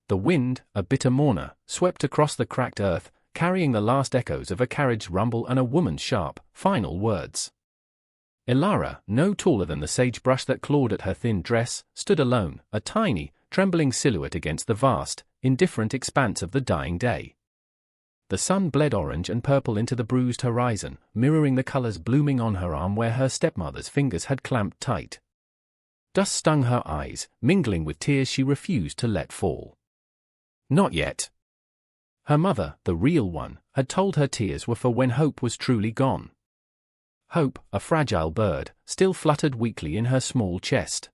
The wind, a bitter mourner, swept across the cracked earth, carrying the last echoes of a carriage's rumble and a woman's sharp, final words. Ilara, no taller than the sagebrush that clawed at her thin dress, stood alone, a tiny, trembling silhouette against the vast, indifferent expanse of the dying day. The sun bled orange and purple into the bruised horizon, mirroring the colors blooming on her arm where her stepmother's fingers had clamped tight. Dust stung her eyes, mingling with tears she refused to let fall. Not yet. Her mother, the real one, had told her tears were for when hope was truly gone. Hope, a fragile bird, still fluttered weakly in her small chest.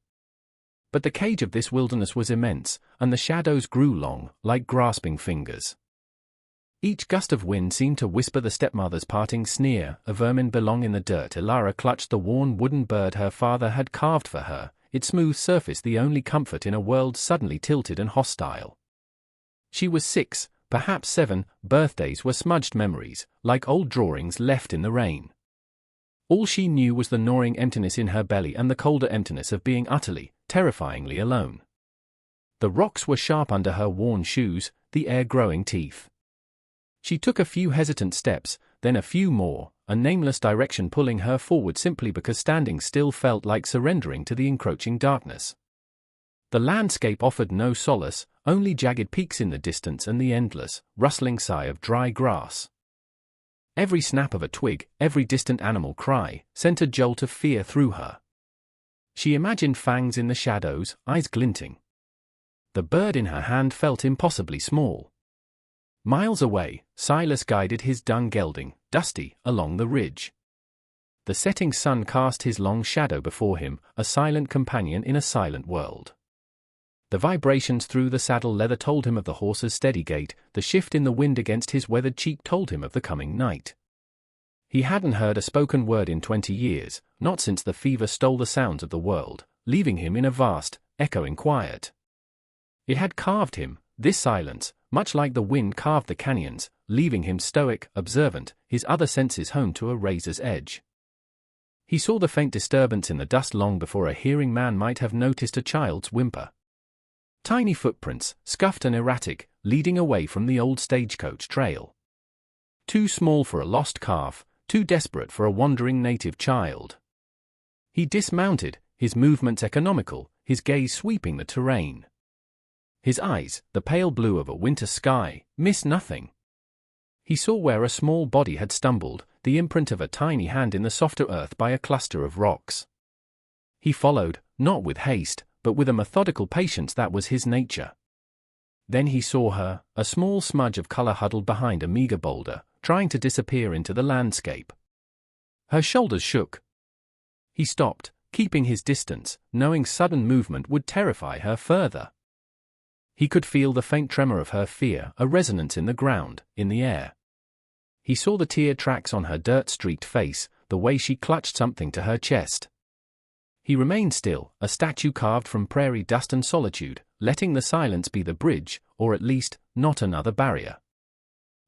But the cage of this wilderness was immense, and the shadows grew long, like grasping fingers. Each gust of wind seemed to whisper the stepmother's parting sneer, "A vermin belong in the dirt." Ilara clutched the worn wooden bird her father had carved for her, its smooth surface the only comfort in a world suddenly tilted and hostile. She was 6, perhaps 7, birthdays were smudged memories, like old drawings left in the rain. All she knew was the gnawing emptiness in her belly and the colder emptiness of being utterly, terrifyingly alone. The rocks were sharp under her worn shoes, the air growing teeth. She took a few hesitant steps, then a few more, a nameless direction pulling her forward simply because standing still felt like surrendering to the encroaching darkness. The landscape offered no solace, only jagged peaks in the distance and the endless, rustling sigh of dry grass. Every snap of a twig, every distant animal cry, sent a jolt of fear through her. She imagined fangs in the shadows, eyes glinting. The bird in her hand felt impossibly small. Miles away, Silas guided his dung gelding, Dusty, along the ridge. The setting sun cast his long shadow before him, a silent companion in a silent world. The vibrations through the saddle leather told him of the horse's steady gait, the shift in the wind against his weathered cheek told him of the coming night. He hadn't heard a spoken word in 20 years, not since the fever stole the sounds of the world, leaving him in a vast, echoing quiet. It had carved him, this silence, much like the wind carved the canyons, leaving him stoic, observant, his other senses honed to a razor's edge. He saw the faint disturbance in the dust long before a hearing man might have noticed a child's whimper. Tiny footprints, scuffed and erratic, leading away from the old stagecoach trail. Too small for a lost calf, too desperate for a wandering native child. He dismounted, his movements economical, his gaze sweeping the terrain. His eyes, the pale blue of a winter sky, missed nothing. He saw where a small body had stumbled, the imprint of a tiny hand in the softer earth by a cluster of rocks. He followed, not with haste, but with a methodical patience that was his nature. Then he saw her, a small smudge of color huddled behind a meager boulder, trying to disappear into the landscape. Her shoulders shook. He stopped, keeping his distance, knowing sudden movement would terrify her further. He could feel the faint tremor of her fear, a resonance in the ground, in the air. He saw the tear tracks on her dirt-streaked face, the way she clutched something to her chest. He remained still, a statue carved from prairie dust and solitude, letting the silence be the bridge, or at least, not another barrier.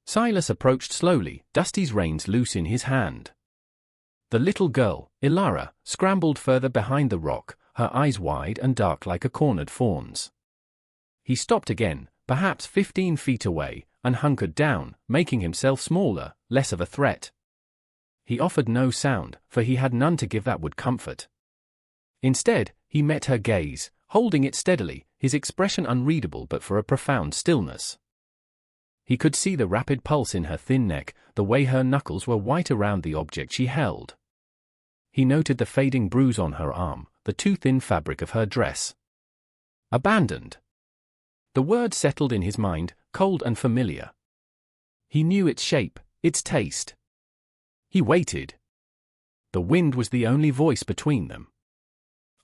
Silas approached slowly, Dusty's reins loose in his hand. The little girl, Ilara, scrambled further behind the rock, her eyes wide and dark like a cornered fawn's. He stopped again, perhaps 15 feet away, and hunkered down, making himself smaller, less of a threat. He offered no sound, for he had none to give that would comfort. Instead, he met her gaze, holding it steadily, his expression unreadable but for a profound stillness. He could see the rapid pulse in her thin neck, the way her knuckles were white around the object she held. He noted the fading bruise on her arm, the too thin fabric of her dress. Abandoned. The word settled in his mind, cold and familiar. He knew its shape, its taste. He waited. The wind was the only voice between them.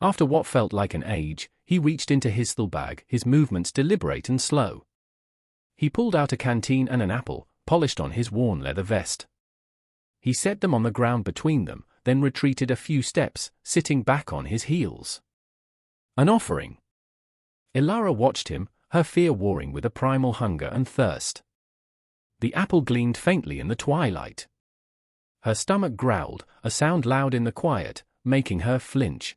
After what felt like an age, he reached into his saddlebag, his movements deliberate and slow. He pulled out a canteen and an apple, polished on his worn leather vest. He set them on the ground between them, then retreated a few steps, sitting back on his heels. An offering. Ilara watched him, her fear warring with a primal hunger and thirst. The apple gleamed faintly in the twilight. Her stomach growled, a sound loud in the quiet, making her flinch.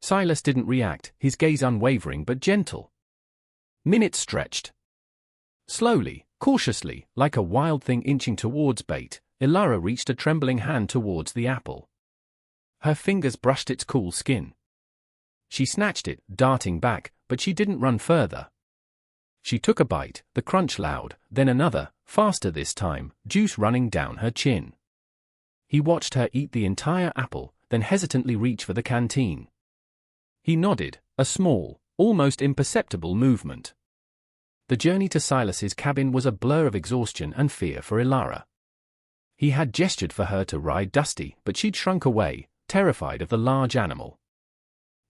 Silas didn't react, his gaze unwavering but gentle. Minutes stretched. Slowly, cautiously, like a wild thing inching towards bait, Ilara reached a trembling hand towards the apple. Her fingers brushed its cool skin. She snatched it, darting back, but she didn't run further. She took a bite, the crunch loud, then another, faster this time, juice running down her chin. He watched her eat the entire apple, then hesitantly reach for the canteen. He nodded, a small, almost imperceptible movement. The journey to Silas's cabin was a blur of exhaustion and fear for Ilara. He had gestured for her to ride Dusty, but she'd shrunk away, terrified of the large animal.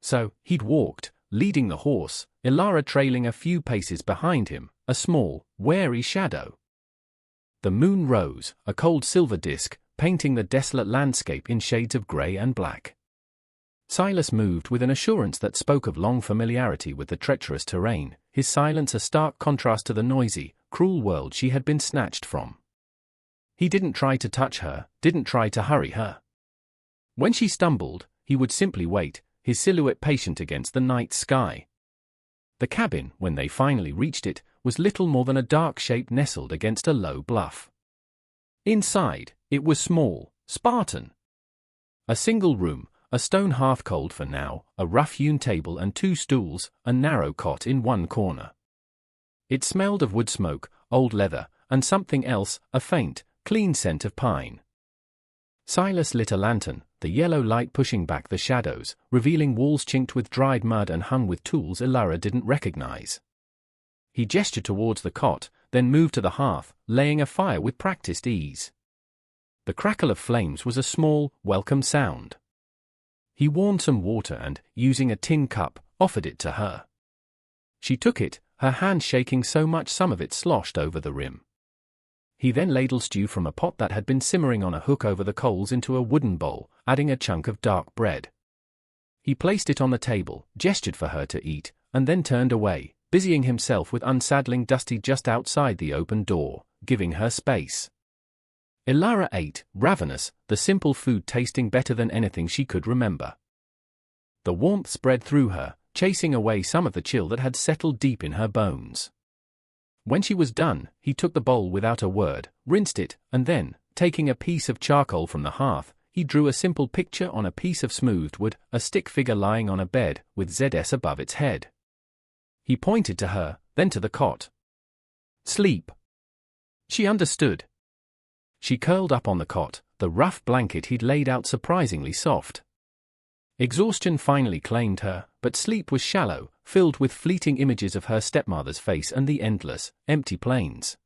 So, he'd walked, leading the horse, Ilara trailing a few paces behind him, a small, wary shadow. The moon rose, a cold silver disk, painting the desolate landscape in shades of grey and black. Silas moved with an assurance that spoke of long familiarity with the treacherous terrain, his silence a stark contrast to the noisy, cruel world she had been snatched from. He didn't try to touch her, didn't try to hurry her. When she stumbled, he would simply wait, his silhouette patient against the night sky. The cabin, when they finally reached it, was little more than a dark shape nestled against a low bluff. Inside, it was small, Spartan. A single room, a stone hearth cold for now, a rough-hewn table and 2 stools, a narrow cot in one corner. It smelled of wood smoke, old leather, and something else, a faint, clean scent of pine. Silas lit a lantern, the yellow light pushing back the shadows, revealing walls chinked with dried mud and hung with tools Ilara didn't recognize. He gestured towards the cot, then moved to the hearth, laying a fire with practiced ease. The crackle of flames was a small, welcome sound. He warmed some water and, using a tin cup, offered it to her. She took it, her hand shaking so much some of it sloshed over the rim. He then ladled stew from a pot that had been simmering on a hook over the coals into a wooden bowl, adding a chunk of dark bread. He placed it on the table, gestured for her to eat, and then turned away, busying himself with unsaddling Dusty just outside the open door, giving her space. Ilara ate, ravenous, the simple food tasting better than anything she could remember. The warmth spread through her, chasing away some of the chill that had settled deep in her bones. When she was done, he took the bowl without a word, rinsed it, and then, taking a piece of charcoal from the hearth, he drew a simple picture on a piece of smoothed wood, a stick figure lying on a bed, with ZS above its head. He pointed to her, then to the cot. "Sleep." She understood. She curled up on the cot, the rough blanket he'd laid out surprisingly soft. Exhaustion finally claimed her, but sleep was shallow, filled with fleeting images of her stepmother's face and the endless, empty plains.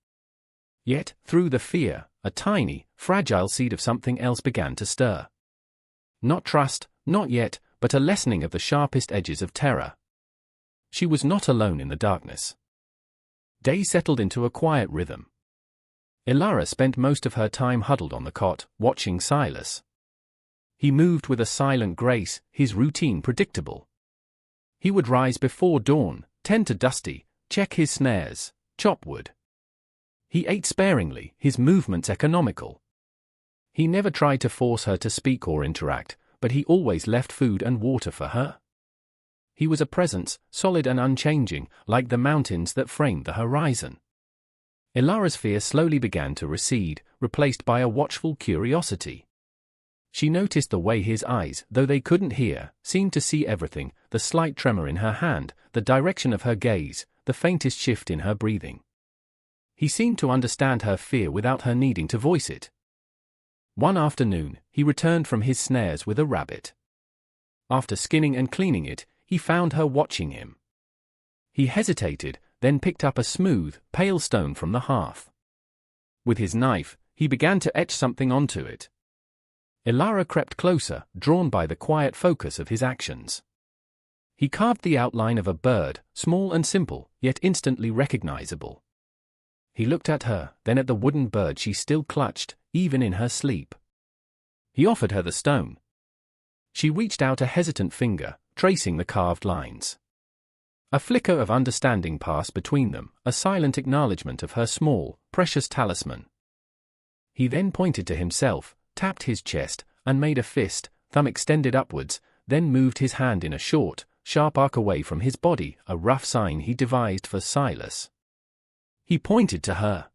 Yet, through the fear, a tiny, fragile seed of something else began to stir. Not trust, not yet, but a lessening of the sharpest edges of terror. She was not alone in the darkness. Day settled into a quiet rhythm. Ilara spent most of her time huddled on the cot, watching Silas. He moved with a silent grace, his routine predictable. He would rise before dawn, tend to Dusty, check his snares, chop wood. He ate sparingly, his movements economical. He never tried to force her to speak or interact, but he always left food and water for her. He was a presence, solid and unchanging, like the mountains that framed the horizon. Ilara's fear slowly began to recede, replaced by a watchful curiosity. She noticed the way his eyes, though they couldn't hear, seemed to see everything, the slight tremor in her hand, the direction of her gaze, the faintest shift in her breathing. He seemed to understand her fear without her needing to voice it. One afternoon, he returned from his snares with a rabbit. After skinning and cleaning it, he found her watching him. He hesitated, then picked up a smooth, pale stone from the hearth. With his knife, he began to etch something onto it. Ilara crept closer, drawn by the quiet focus of his actions. He carved the outline of a bird, small and simple, yet instantly recognizable. He looked at her, then at the wooden bird she still clutched, even in her sleep. He offered her the stone. She reached out a hesitant finger, tracing the carved lines. A flicker of understanding passed between them, a silent acknowledgement of her small, precious talisman. He then pointed to himself, tapped his chest, and made a fist, thumb extended upwards, then moved his hand in a short, sharp arc away from his body, a rough sign he devised for Silas. He pointed to her.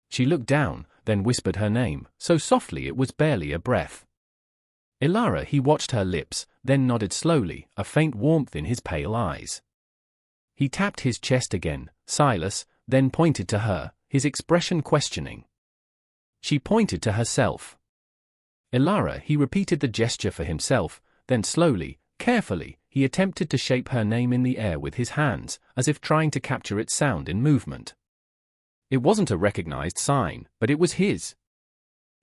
She looked down, then whispered her name, so softly it was barely a breath. Ilara. He watched her lips, then nodded slowly, a faint warmth in his pale eyes. He tapped his chest again, Silas, then pointed to her, his expression questioning. She pointed to herself. Ilara. He repeated the gesture for himself, then slowly, carefully, he attempted to shape her name in the air with his hands, as if trying to capture its sound in movement. It wasn't a recognized sign, but it was his.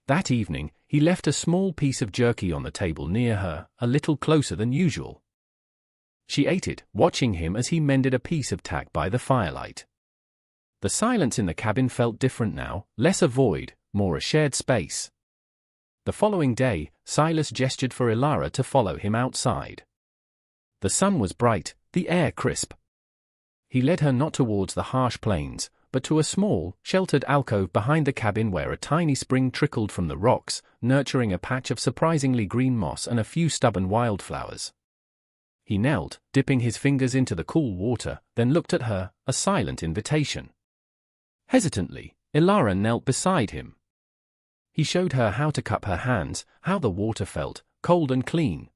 That evening, he left a small piece of jerky on the table near her, a little closer than usual. She ate it, watching him as he mended a piece of tack by the firelight. The silence in the cabin felt different now, less a void, more a shared space. The following day, Silas gestured for Ilara to follow him outside. The sun was bright, the air crisp. He led her not towards the harsh plains, but to a small, sheltered alcove behind the cabin where a tiny spring trickled from the rocks, nurturing a patch of surprisingly green moss and a few stubborn wildflowers. He knelt, dipping his fingers into the cool water, then looked at her, a silent invitation. Hesitantly, Ilara knelt beside him. He showed her how to cup her hands, how the water felt, cold and clean.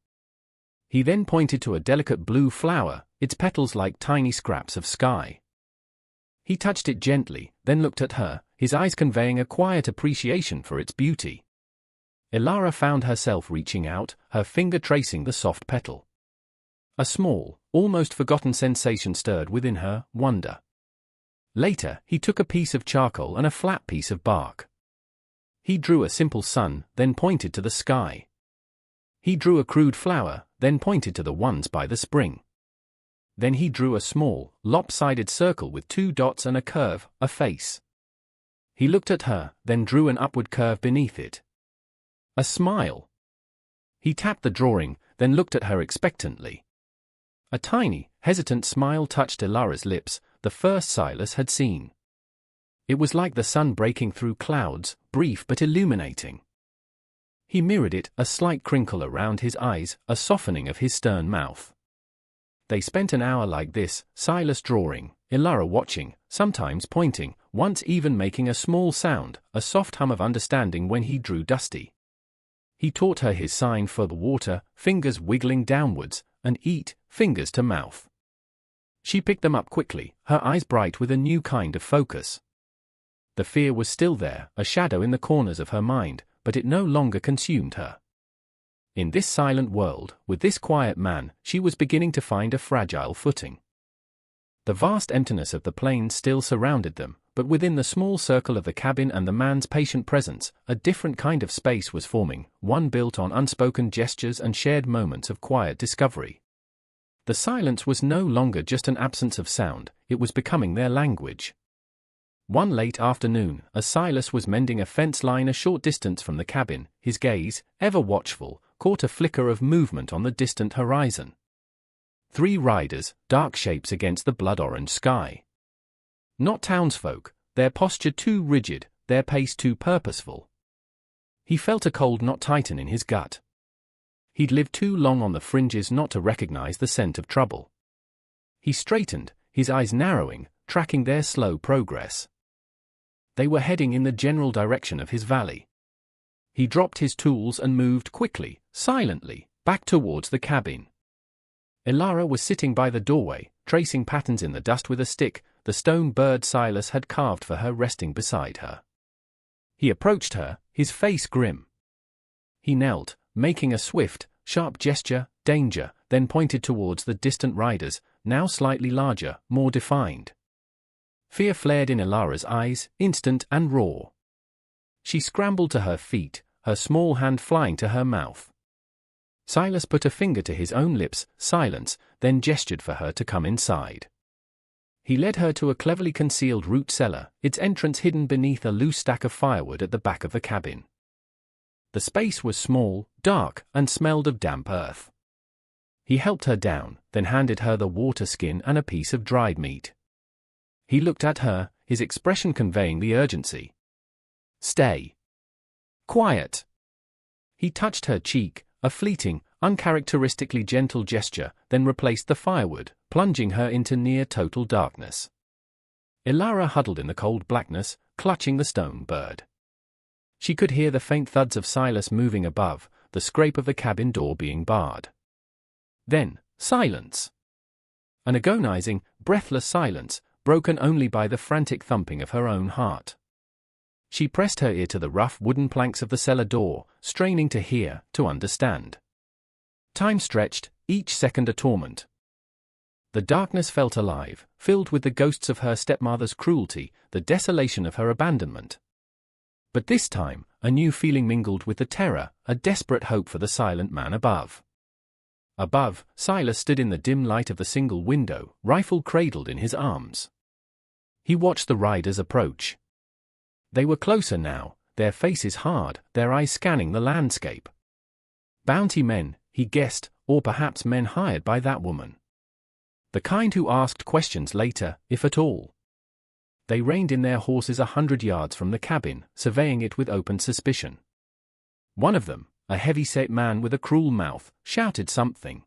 He then pointed to a delicate blue flower, its petals like tiny scraps of sky. He touched it gently, then looked at her, his eyes conveying a quiet appreciation for its beauty. Ilara found herself reaching out, her finger tracing the soft petal. A small, almost forgotten sensation stirred within her, wonder. Later, he took a piece of charcoal and a flat piece of bark. He drew a simple sun, then pointed to the sky. He drew a crude flower, then pointed to the ones by the spring. Then he drew a small, lopsided circle with 2 dots and a curve, a face. He looked at her, then drew an upward curve beneath it. A smile. He tapped the drawing, then looked at her expectantly. A tiny, hesitant smile touched Ilara's lips, the first Silas had seen. It was like the sun breaking through clouds, brief but illuminating. He mirrored it, a slight crinkle around his eyes, a softening of his stern mouth. They spent an hour like this, Silas drawing, Ilara watching, sometimes pointing, once even making a small sound, a soft hum of understanding when he drew Dusty. He taught her his sign for the water, fingers wiggling downwards, and eat, fingers to mouth. She picked them up quickly, her eyes bright with a new kind of focus. The fear was still there, a shadow in the corners of her mind, but it no longer consumed her. In this silent world, with this quiet man, she was beginning to find a fragile footing. The vast emptiness of the plains still surrounded them, but within the small circle of the cabin and the man's patient presence, a different kind of space was forming, one built on unspoken gestures and shared moments of quiet discovery. The silence was no longer just an absence of sound, it was becoming their language. One late afternoon, as Silas was mending a fence line a short distance from the cabin, his gaze, ever watchful, caught a flicker of movement on the distant horizon. 3 riders, dark shapes against the blood-orange sky. Not townsfolk, their posture too rigid, their pace too purposeful. He felt a cold knot tighten in his gut. He'd lived too long on the fringes not to recognize the scent of trouble. He straightened, his eyes narrowing, tracking their slow progress. They were heading in the general direction of his valley. He dropped his tools and moved quickly, silently, back towards the cabin. Ilara was sitting by the doorway, tracing patterns in the dust with a stick, the stone bird Silas had carved for her resting beside her. He approached her, his face grim. He knelt, making a swift, sharp gesture, danger, then pointed towards the distant riders, now slightly larger, more defined. Fear flared in Ilara's eyes, instant and raw. She scrambled to her feet, her small hand flying to her mouth. Silas put a finger to his own lips, silence, then gestured for her to come inside. He led her to a cleverly concealed root cellar, its entrance hidden beneath a loose stack of firewood at the back of the cabin. The space was small, dark, and smelled of damp earth. He helped her down, then handed her the water skin and a piece of dried meat. He looked at her, his expression conveying the urgency. Stay. Quiet. He touched her cheek, a fleeting, uncharacteristically gentle gesture, then replaced the firewood, plunging her into near-total darkness. Ilara huddled in the cold blackness, clutching the stone bird. She could hear the faint thuds of Silas moving above, the scrape of the cabin door being barred. Then, silence. An agonizing, breathless silence, broken only by the frantic thumping of her own heart. She pressed her ear to the rough wooden planks of the cellar door, straining to hear, to understand. Time stretched, each second a torment. The darkness felt alive, filled with the ghosts of her stepmother's cruelty, the desolation of her abandonment. But this time, a new feeling mingled with the terror, a desperate hope for the silent man above. Above, Silas stood in the dim light of the single window, rifle cradled in his arms. He watched the riders approach. They were closer now, their faces hard, their eyes scanning the landscape. Bounty men, he guessed, or perhaps men hired by that woman. The kind who asked questions later, if at all. They reined in their horses 100 yards from the cabin, surveying it with open suspicion. One of them, a heavy-set man with a cruel mouth, shouted something.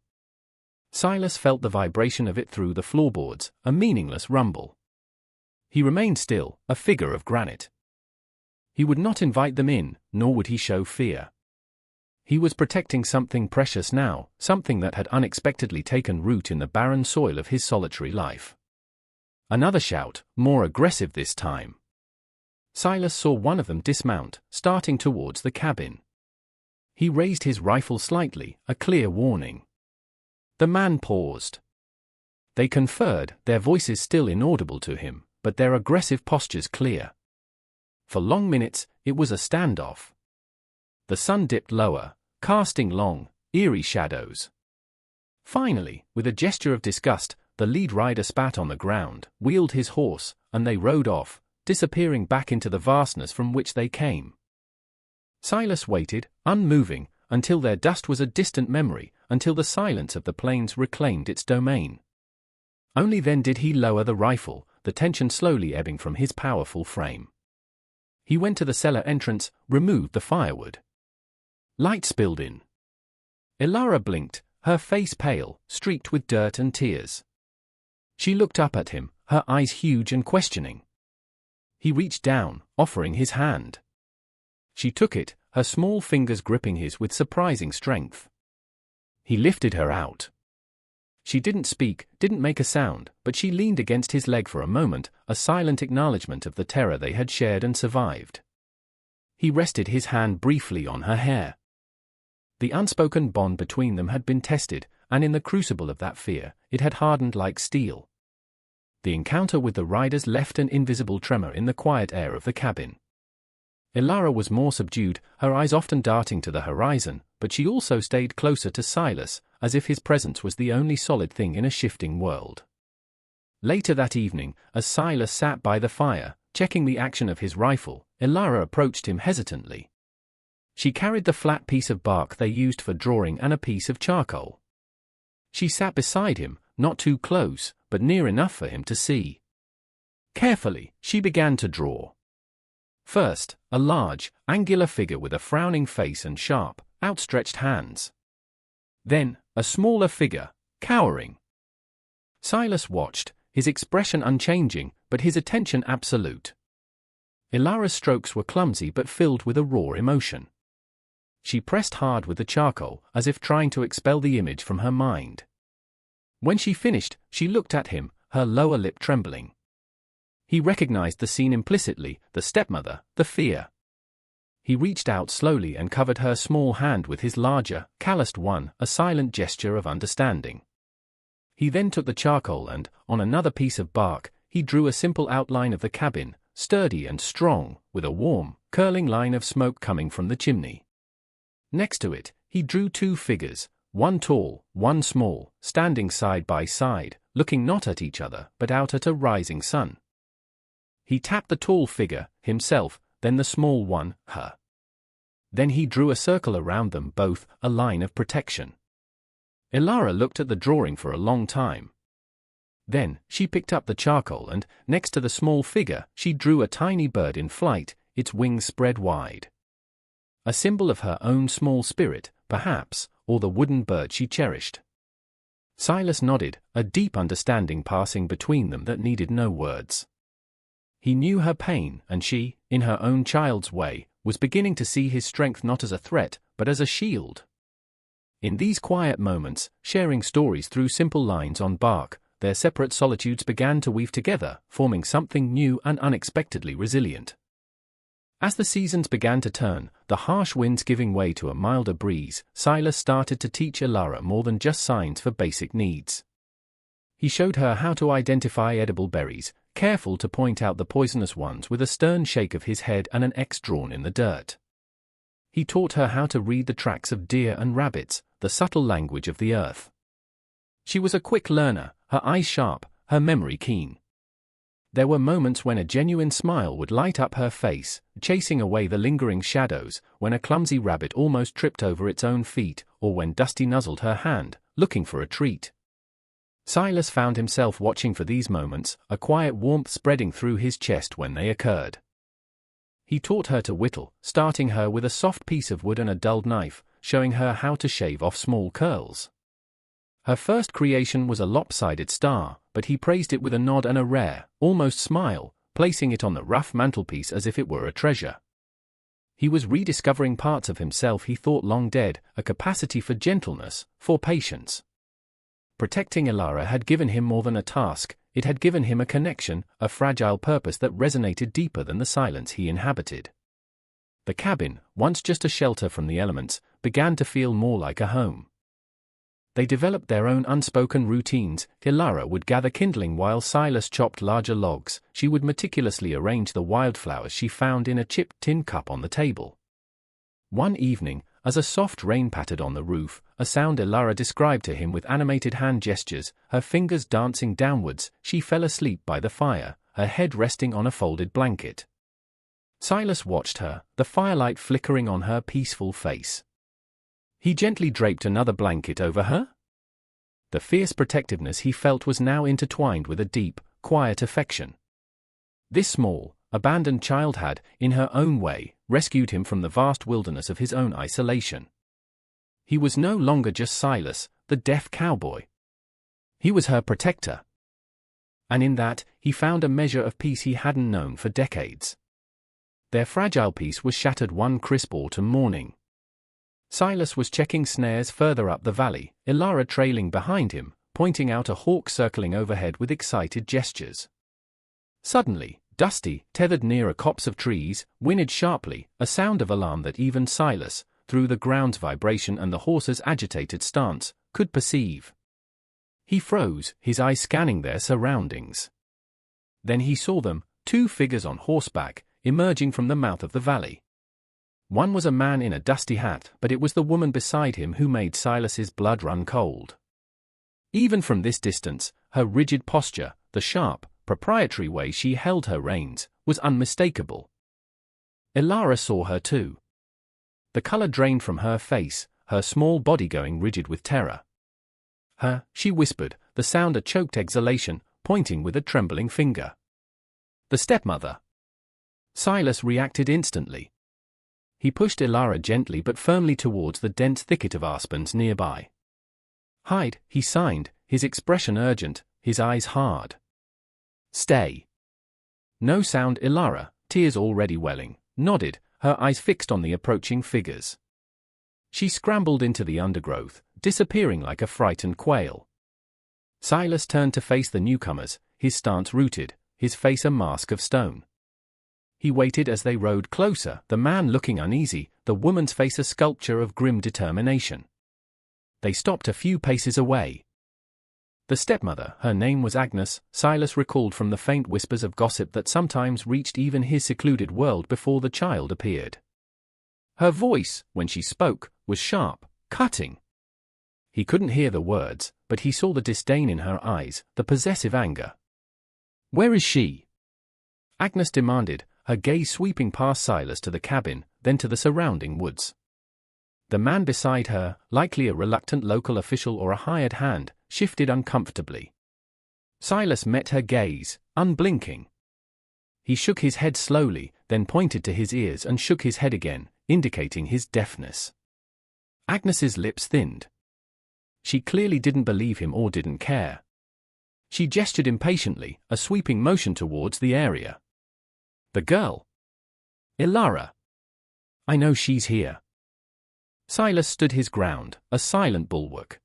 Silas felt the vibration of it through the floorboards, a meaningless rumble. He remained still, a figure of granite. He would not invite them in, nor would he show fear. He was protecting something precious now, something that had unexpectedly taken root in the barren soil of his solitary life. Another shout, more aggressive this time. Silas saw one of them dismount, starting towards the cabin. He raised his rifle slightly, a clear warning. The man paused. They conferred, their voices still inaudible to him, but their aggressive postures clear. For long minutes, it was a standoff. The sun dipped lower, casting long, eerie shadows. Finally, with a gesture of disgust, the lead rider spat on the ground, wheeled his horse, and they rode off, disappearing back into the vastness from which they came. Silas waited, unmoving, until their dust was a distant memory, until the silence of the plains reclaimed its domain. Only then did he lower the rifle, the tension slowly ebbing from his powerful frame. He went to the cellar entrance, removed the firewood. Light spilled in. Ilara blinked, her face pale, streaked with dirt and tears. She looked up at him, her eyes huge and questioning. He reached down, offering his hand. She took it, her small fingers gripping his with surprising strength. He lifted her out. She didn't speak, didn't make a sound, but she leaned against his leg for a moment, a silent acknowledgement of the terror they had shared and survived. He rested his hand briefly on her hair. The unspoken bond between them had been tested, and in the crucible of that fear, it had hardened like steel. The encounter with the riders left an invisible tremor in the quiet air of the cabin. Ilara was more subdued, her eyes often darting to the horizon, but she also stayed closer to Silas, as if his presence was the only solid thing in a shifting world. Later that evening, as Silas sat by the fire, checking the action of his rifle, Ilara approached him hesitantly. She carried the flat piece of bark they used for drawing and a piece of charcoal. She sat beside him, not too close, but near enough for him to see. Carefully, she began to draw. First, a large, angular figure with a frowning face and sharp, outstretched hands. Then, a smaller figure, cowering. Silas watched, his expression unchanging, but his attention absolute. Ilara's strokes were clumsy but filled with a raw emotion. She pressed hard with the charcoal, as if trying to expel the image from her mind. When she finished, she looked at him, her lower lip trembling. He recognized the scene implicitly, the stepmother, the fear. He reached out slowly and covered her small hand with his larger, calloused one, a silent gesture of understanding. He then took the charcoal and, on another piece of bark, he drew a simple outline of the cabin, sturdy and strong, with a warm, curling line of smoke coming from the chimney. Next to it, he drew two figures, one tall, one small, standing side by side, looking not at each other but out at a rising sun. He tapped the tall figure, himself, then the small one, her. Then he drew a circle around them both, a line of protection. Ilara looked at the drawing for a long time. Then, she picked up the charcoal and, next to the small figure, she drew a tiny bird in flight, its wings spread wide. A symbol of her own small spirit, perhaps, or the wooden bird she cherished. Silas nodded, a deep understanding passing between them that needed no words. He knew her pain, and she, in her own child's way, was beginning to see his strength not as a threat, but as a shield. In these quiet moments, sharing stories through simple lines on bark, their separate solitudes began to weave together, forming something new and unexpectedly resilient. As the seasons began to turn, the harsh winds giving way to a milder breeze, Silas started to teach Ilara more than just signs for basic needs. He showed her how to identify edible berries, careful to point out the poisonous ones with a stern shake of his head and an X drawn in the dirt. He taught her how to read the tracks of deer and rabbits, the subtle language of the earth. She was a quick learner, her eyes sharp, her memory keen. There were moments when a genuine smile would light up her face, chasing away the lingering shadows, when a clumsy rabbit almost tripped over its own feet, or when Dusty nuzzled her hand, looking for a treat. Silas found himself watching for these moments, a quiet warmth spreading through his chest when they occurred. He taught her to whittle, starting her with a soft piece of wood and a dulled knife, showing her how to shave off small curls. Her first creation was a lopsided star, but he praised it with a nod and a rare, almost smile, placing it on the rough mantelpiece as if it were a treasure. He was rediscovering parts of himself he thought long dead, a capacity for gentleness, for patience. Protecting Ilara had given him more than a task, it had given him a connection, a fragile purpose that resonated deeper than the silence he inhabited. The cabin, once just a shelter from the elements, began to feel more like a home. They developed their own unspoken routines. Ilara would gather kindling while Silas chopped larger logs. She would meticulously arrange the wildflowers she found in a chipped tin cup on the table. One evening, as a soft rain pattered on the roof, a sound Ilara described to him with animated hand gestures, her fingers dancing downwards, she fell asleep by the fire, her head resting on a folded blanket. Silas watched her, the firelight flickering on her peaceful face. He gently draped another blanket over her. The fierce protectiveness he felt was now intertwined with a deep, quiet affection. This small, abandoned child had, in her own way, rescued him from the vast wilderness of his own isolation. He was no longer just Silas, the deaf cowboy. He was her protector. And in that, he found a measure of peace he hadn't known for decades. Their fragile peace was shattered one crisp autumn morning. Silas was checking snares further up the valley, Ilara trailing behind him, pointing out a hawk circling overhead with excited gestures. Suddenly, Dusty, tethered near a copse of trees, whinnied sharply, a sound of alarm that even Silas, through the ground's vibration and the horse's agitated stance, could perceive. He froze, his eyes scanning their surroundings. Then he saw them, two figures on horseback, emerging from the mouth of the valley. One was a man in a dusty hat, but it was the woman beside him who made Silas's blood run cold. Even from this distance, her rigid posture, the sharp, proprietary way she held her reins, was unmistakable. Ilara saw her too. The color drained from her face, her small body going rigid with terror. "Her," she whispered, the sound a choked exhalation, pointing with a trembling finger. "The stepmother." Silas reacted instantly. He pushed Ilara gently but firmly towards the dense thicket of aspens nearby. "Hide," he signed, his expression urgent, his eyes hard. "Stay." No sound. Ilara, tears already welling, nodded, her eyes fixed on the approaching figures. She scrambled into the undergrowth, disappearing like a frightened quail. Silas turned to face the newcomers, his stance rooted, his face a mask of stone. He waited as they rode closer, the man looking uneasy, the woman's face a sculpture of grim determination. They stopped a few paces away. The stepmother, her name was Agnes, Silas recalled from the faint whispers of gossip that sometimes reached even his secluded world before the child appeared. Her voice, when she spoke, was sharp, cutting. He couldn't hear the words, but he saw the disdain in her eyes, the possessive anger. "Where is she?" Agnes demanded, her gaze sweeping past Silas to the cabin, then to the surrounding woods. The man beside her, likely a reluctant local official or a hired hand, shifted uncomfortably. Silas met her gaze, unblinking. He shook his head slowly, then pointed to his ears and shook his head again, indicating his deafness. Agnes's lips thinned. She clearly didn't believe him or didn't care. She gestured impatiently, a sweeping motion towards the area. The girl. Ilara. I know she's here. Silas stood his ground, a silent bulwark.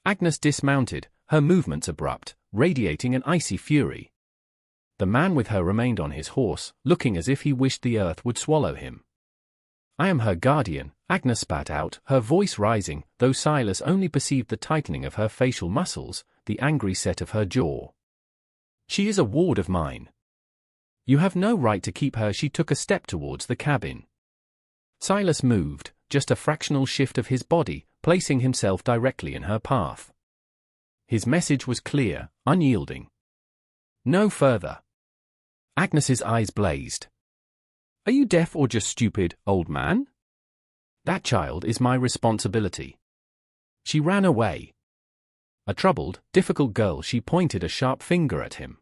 Agnes dismounted, her movements abrupt, radiating an icy fury. The man with her remained on his horse, looking as if he wished the earth would swallow him. I am her guardian, Agnes spat out, her voice rising, though Silas only perceived the tightening of her facial muscles, the angry set of her jaw. She is a ward of mine. You have no right to keep her. She took a step towards the cabin. Silas moved, just a fractional shift of his body, placing himself directly in her path. His message was clear, unyielding. No further. Agnes's eyes blazed. Are you deaf or just stupid, old man? That child is my responsibility. She ran away. A troubled, difficult girl, she pointed a sharp finger at him.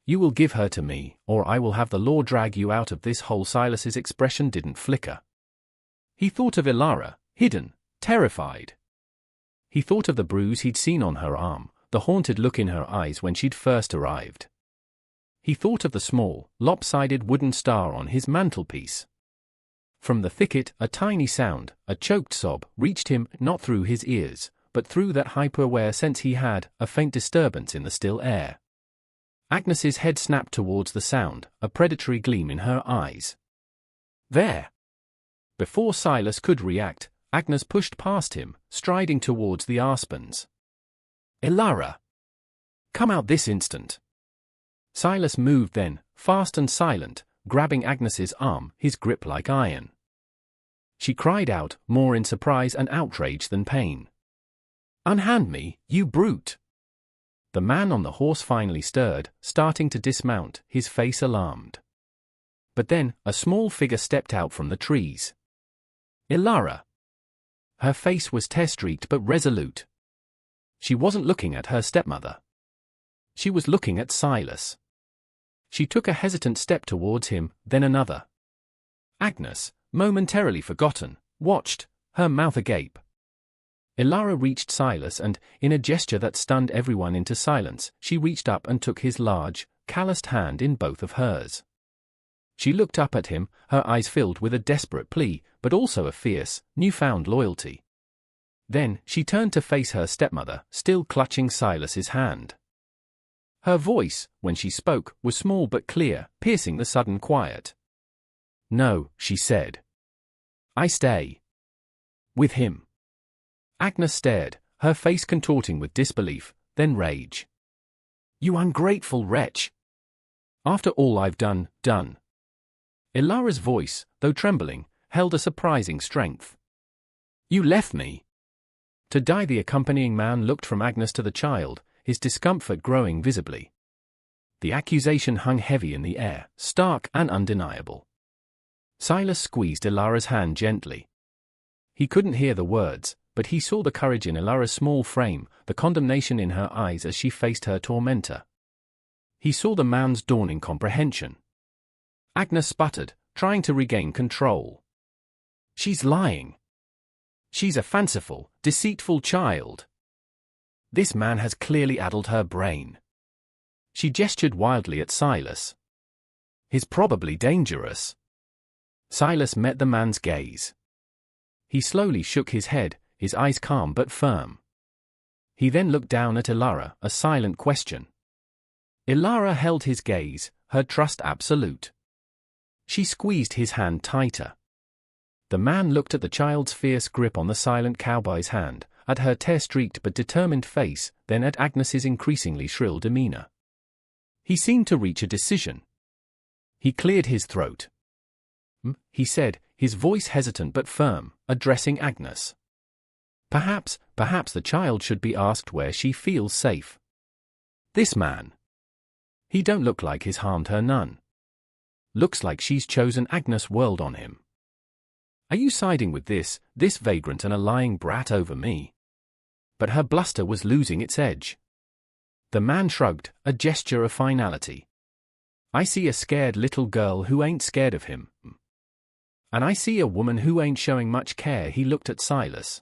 You will give her to me, or I will have the law drag you out of this hole. Silas's expression didn't flicker. He thought of Ilara, hidden, terrified. He thought of the bruise he'd seen on her arm, the haunted look in her eyes when she'd first arrived. He thought of the small, lopsided wooden star on his mantelpiece. From the thicket, a tiny sound, a choked sob, reached him, not through his ears, but through that hyper-aware sense he had, a faint disturbance in the still air. Agnes's head snapped towards the sound, a predatory gleam in her eyes. There! Before Silas could react, Agnes pushed past him, striding towards the aspens. Ilara! Come out this instant! Silas moved then, fast and silent, grabbing Agnes's arm, his grip like iron. She cried out, more in surprise and outrage than pain. Unhand me, you brute! The man on the horse finally stirred, starting to dismount, his face alarmed. But then, a small figure stepped out from the trees. Ilara! Her face was tear-streaked but resolute. She wasn't looking at her stepmother. She was looking at Silas. She took a hesitant step towards him, then another. Agnes, momentarily forgotten, watched, her mouth agape. Ilara reached Silas and, in a gesture that stunned everyone into silence, she reached up and took his large, calloused hand in both of hers. She looked up at him, her eyes filled with a desperate plea, but also a fierce, newfound loyalty. Then, she turned to face her stepmother, still clutching Silas's hand. Her voice, when she spoke, was small but clear, piercing the sudden quiet. No, she said. I stay. With him. Agnes stared, her face contorting with disbelief, then rage. You ungrateful wretch! After all I've done. Ilara's voice, though trembling, held a surprising strength. You left me. To die. The accompanying man looked from Agnes to the child, his discomfort growing visibly. The accusation hung heavy in the air, stark and undeniable. Silas squeezed Ilara's hand gently. He couldn't hear the words, but he saw the courage in Ilara's small frame, the condemnation in her eyes as she faced her tormentor. He saw the man's dawning comprehension. Agnes sputtered, trying to regain control. She's lying. She's a fanciful, deceitful child. This man has clearly addled her brain. She gestured wildly at Silas. He's probably dangerous. Silas met the man's gaze. He slowly shook his head, his eyes calm but firm. He then looked down at Ilara, a silent question. Ilara held his gaze, her trust absolute. She squeezed his hand tighter. The man looked at the child's fierce grip on the silent cowboy's hand, at her tear-streaked but determined face, then at Agnes's increasingly shrill demeanor. He seemed to reach a decision. He cleared his throat. He said, his voice hesitant but firm, addressing Agnes. Perhaps the child should be asked where she feels safe. This man. He don't look like he's harmed her none. Looks like she's chosen Agnes' world on him. Are you siding with this vagrant and a lying brat over me? But her bluster was losing its edge. The man shrugged, a gesture of finality. I see a scared little girl who ain't scared of him. And I see a woman who ain't showing much care. He looked at Silas.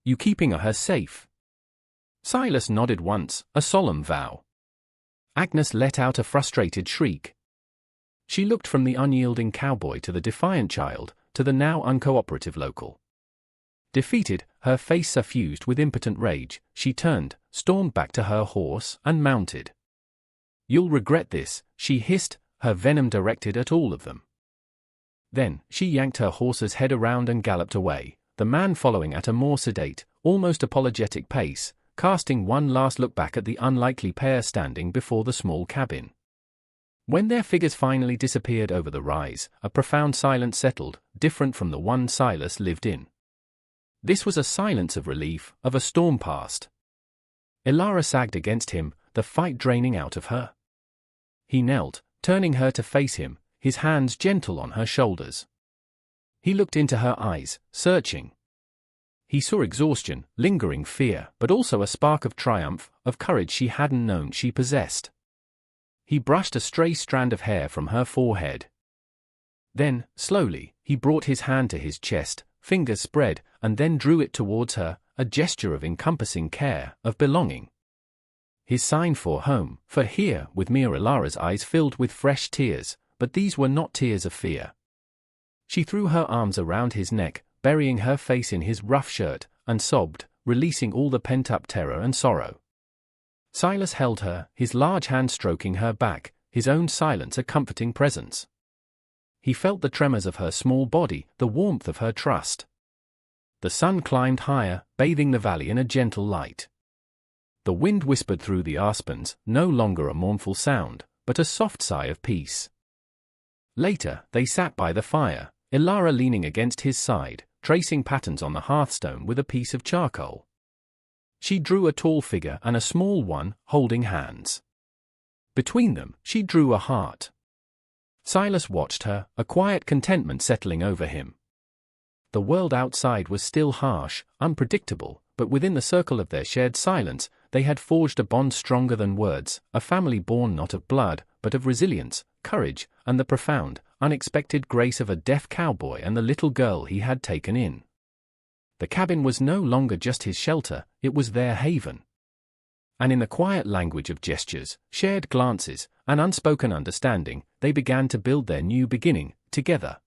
You keeping her safe? Silas nodded once, a solemn vow. Agnes let out a frustrated shriek. She looked from the unyielding cowboy to the defiant child, to the now uncooperative local. Defeated, her face suffused with impotent rage, she turned, stormed back to her horse, and mounted. You'll regret this, she hissed, her venom directed at all of them. Then, she yanked her horse's head around and galloped away, the man following at a more sedate, almost apologetic pace, casting one last look back at the unlikely pair standing before the small cabin. When their figures finally disappeared over the rise, a profound silence settled, different from the one Silas lived in. This was a silence of relief, of a storm past. Elara sagged against him, the fight draining out of her. He knelt, turning her to face him, his hands gentle on her shoulders. He looked into her eyes, searching. He saw exhaustion, lingering fear, but also a spark of triumph, of courage she hadn't known she possessed. He brushed a stray strand of hair from her forehead. Then, slowly, he brought his hand to his chest, fingers spread, and then drew it towards her, a gesture of encompassing care, of belonging. His sign for home, for here, with mere Elara's eyes filled with fresh tears, but these were not tears of fear. She threw her arms around his neck, burying her face in his rough shirt, and sobbed, releasing all the pent-up terror and sorrow. Silas held her, his large hand stroking her back, his own silence a comforting presence. He felt the tremors of her small body, the warmth of her trust. The sun climbed higher, bathing the valley in a gentle light. The wind whispered through the aspens, no longer a mournful sound, but a soft sigh of peace. Later, they sat by the fire, Elara leaning against his side, tracing patterns on the hearthstone with a piece of charcoal. She drew a tall figure and a small one, holding hands. Between them, she drew a heart. Silas watched her, a quiet contentment settling over him. The world outside was still harsh, unpredictable, but within the circle of their shared silence, they had forged a bond stronger than words, a family born not of blood, but of resilience, courage, and the profound, unexpected grace of a deaf cowboy and the little girl he had taken in. The cabin was no longer just his shelter, it was their haven. And in the quiet language of gestures, shared glances, and unspoken understanding, they began to build their new beginning, together.